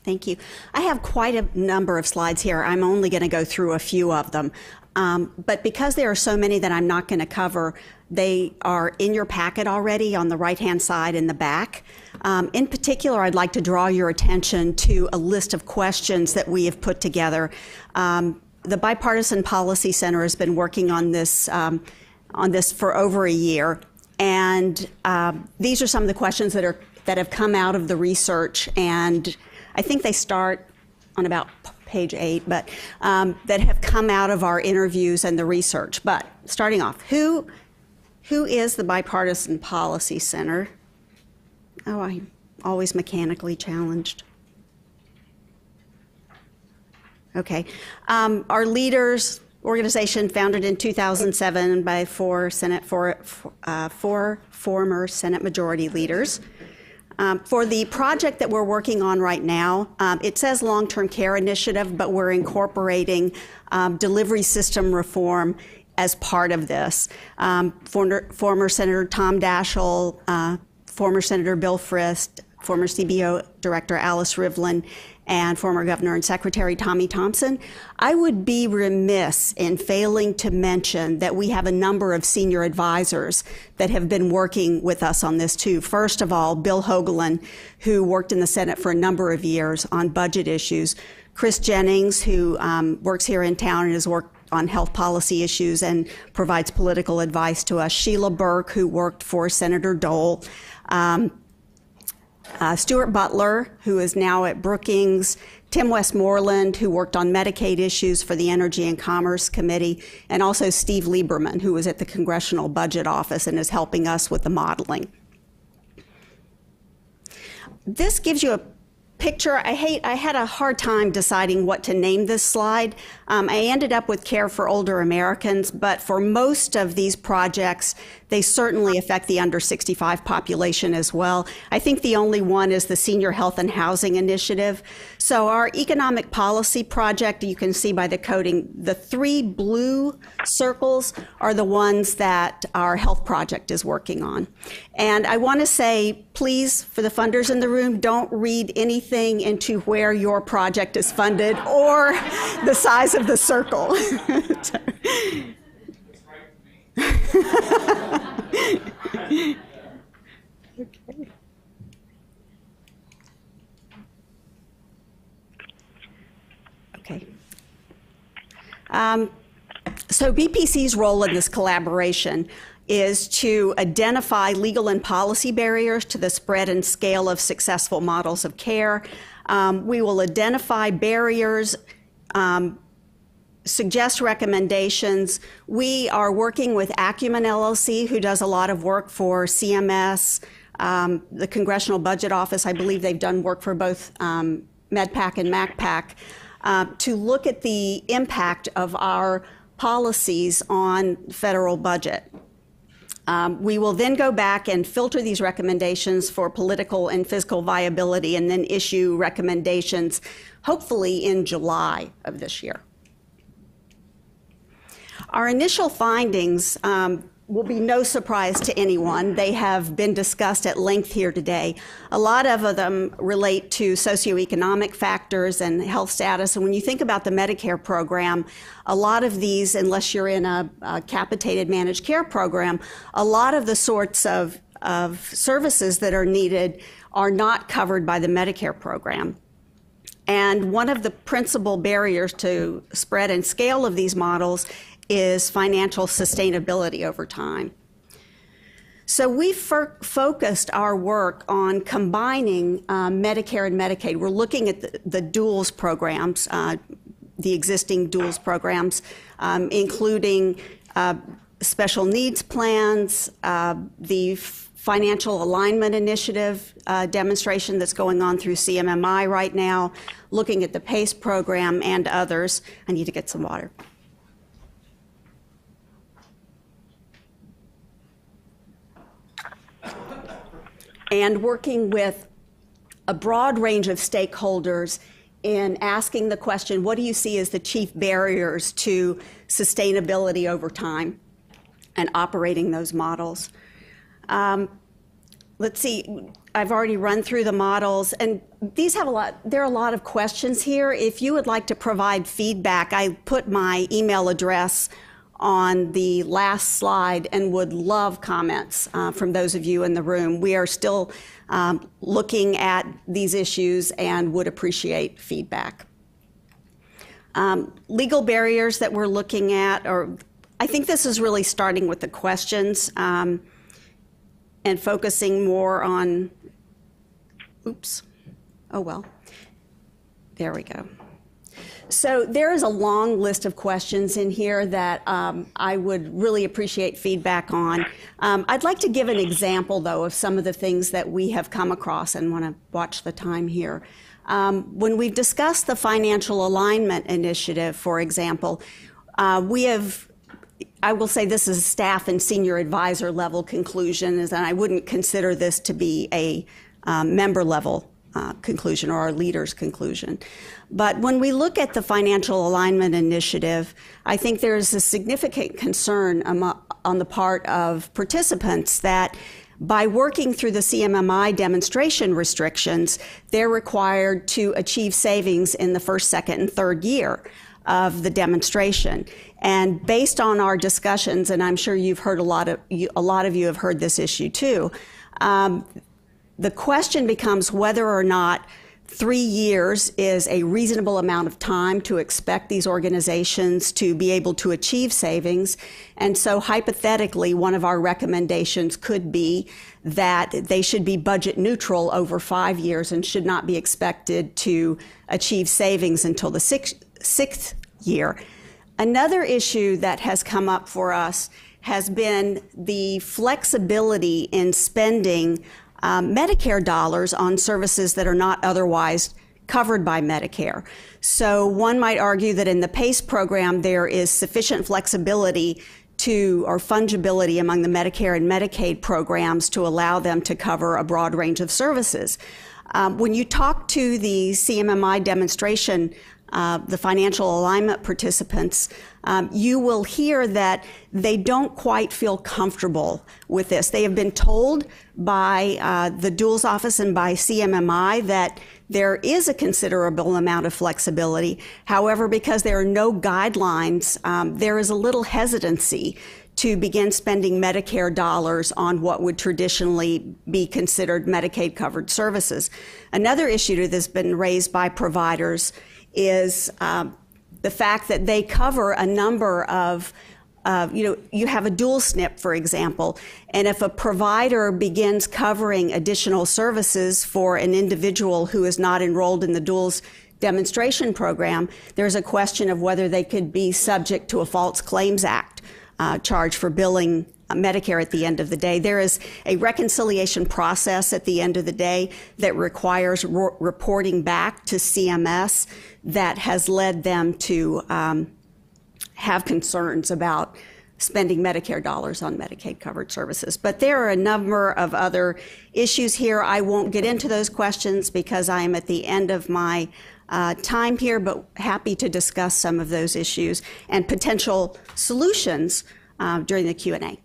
Thank you. I have quite a number of slides here. I'm only going to go through a few of them. But because there are so many that I'm not going to cover, they are in your packet already on the right-hand side in the back. In particular, I'd like to draw your attention to a list of questions that we have put together. The Bipartisan Policy Center has been working on this for over a year, and these are some of the questions that have come out of the research, and I think they start on about page 8, but that have come out of our interviews and the research. But starting off, who is the Bipartisan Policy Center? Oh, I'm always mechanically challenged. Okay. Our leaders organization founded in 2007 by four former Senate Majority Leaders. For the project that we're working on right now, it says long-term care initiative, but we're incorporating delivery system reform as part of this. Former Senator Tom Daschle, former Senator Bill Frist, former CBO Director Alice Rivlin, and former Governor and Secretary Tommy Thompson. I would be remiss in failing to mention that we have a number of senior advisors that have been working with us on this too. First of all, Bill Hoagland, who worked in the Senate for a number of years on budget issues. Chris Jennings, who works here in town and has worked on health policy issues and provides political advice to us. Sheila Burke, who worked for Senator Dole. Stuart Butler, who is now at Brookings, Tim Westmoreland, who worked on Medicaid issues for the Energy and Commerce Committee, and also Steve Lieberman, who was at the Congressional Budget Office and is helping us with the modeling. This gives you a picture. I had a hard time deciding what to name this slide. I ended up with Care for Older Americans, but for most of these projects, they certainly affect the under 65 population as well. I think the only one is the Senior Health and Housing Initiative. So our economic policy project, you can see by the coding, the 3 blue circles are the ones that our health project is working on. And I want to say, please, for the funders in the room, don't read anything into where your project is funded or the size of the circle. Okay. So BPC's role in this collaboration is to identify legal and policy barriers to the spread and scale of successful models of care. We will identify barriers, suggest recommendations. We are working with Acumen LLC, who does a lot of work for CMS, the Congressional Budget Office. I believe they've done work for both MedPAC and MacPAC, to look at the impact of our policies on federal budget. We will then go back and filter these recommendations for political and fiscal viability and then issue recommendations, hopefully in July of this year. Our initial findings will be no surprise to anyone. They have been discussed at length here today. A lot of them relate to socioeconomic factors and health status. And when you think about the Medicare program, a lot of these, unless you're in a capitated managed care program, a lot of the sorts of services that are needed are not covered by the Medicare program. And one of the principal barriers to spread and scale of these models is financial sustainability over time. So we focused our work on combining Medicare and Medicaid. We're looking at the duals programs, the existing duals programs, including special needs plans, the financial alignment initiative demonstration that's going on through CMMI right now, looking at the PACE program and others. I need to get some water. And working with a broad range of stakeholders in asking the question, what do you see as the chief barriers to sustainability over time and operating those models? let's see, I've already run through the models, and these have there are a lot of questions here. If you would like to provide feedback, I put my email address on the last slide and would love comments from those of you in the room. We are still looking at these issues and would appreciate feedback. Legal barriers that we're looking at, or I think this is really starting with the questions and focusing more on, oops, oh well, there we go. So there is a long list of questions in here that I would really appreciate feedback on. I'd like to give an example, though, of some of the things that we have come across, and want to watch the time here. When we've discussed the financial alignment initiative, for example, I will say this is a staff and senior advisor level conclusion, is that I wouldn't consider this to be a member level conclusion or our leaders' conclusion. But when we look at the financial alignment initiative, I think there's a significant concern on the part of participants that by working through the CMMI demonstration restrictions, they're required to achieve savings in the first, second, and third year of the demonstration. And based on our discussions, and I'm sure you've heard a lot of you have heard this issue too, the question becomes whether or not 3 years is a reasonable amount of time to expect these organizations to be able to achieve savings. And so hypothetically, one of our recommendations could be that they should be budget neutral over 5 years and should not be expected to achieve savings until the sixth year. Another issue that has come up for us has been the flexibility in spending Medicare dollars on services that are not otherwise covered by Medicare. So one might argue that in the PACE program, there is sufficient flexibility or fungibility among the Medicare and Medicaid programs to allow them to cover a broad range of services. When you talk to the CMMI demonstration, the financial alignment participants, you will hear that they don't quite feel comfortable with this. They have been told by the Duals Office and by CMMI that there is a considerable amount of flexibility. However, because there are no guidelines, there is a little hesitancy to begin spending Medicare dollars on what would traditionally be considered Medicaid-covered services. Another issue that has been raised by providers is the fact that they cover a number of, you have a dual SNP, for example, and if a provider begins covering additional services for an individual who is not enrolled in the duals demonstration program, there's a question of whether they could be subject to a False Claims Act charge for billing Medicare at the end of the day. There is a reconciliation process at the end of the day that requires reporting back to CMS that has led them to have concerns about spending Medicare dollars on Medicaid-covered services. But there are a number of other issues here. I won't get into those questions because I am at the end of my time here, but happy to discuss some of those issues and potential solutions during the Q&A.